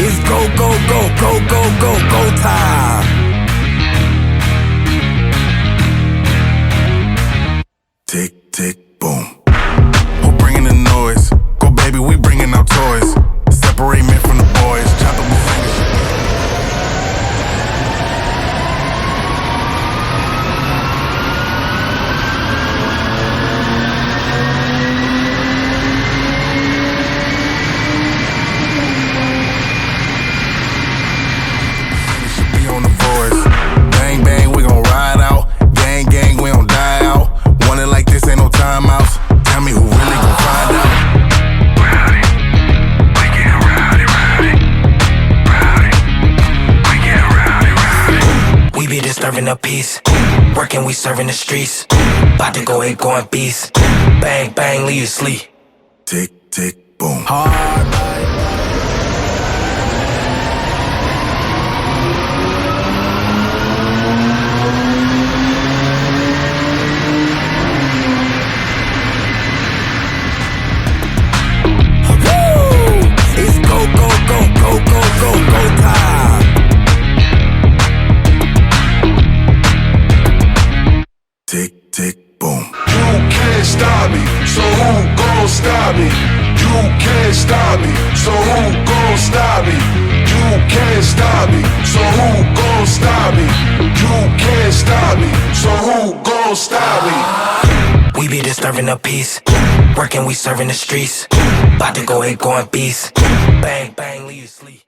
It's go, go, go, go, go, go, go time. Tick, tick, boom. Who bringing the noise? Go, baby, we bringing our toys. Separate men from the boys. Chop up the fingers. Disturbing the peace, working, we serving the streets. About to go ahead, going beast. Bang, bang, leave you sleep. Tick, tick, boom. Hard life. It's go, go, go, go, go, go, go time. Tick, tick, boom. You can't stop me, so who gon' stop me? You can't stop me, so who gon' stop me? You can't stop me, so who gon' stop me? You can't stop me, so who gon' stop me? We be disturbing the peace, working, we serving the streets. About to go ahead, going beast. Bang, bang, leave you sleep.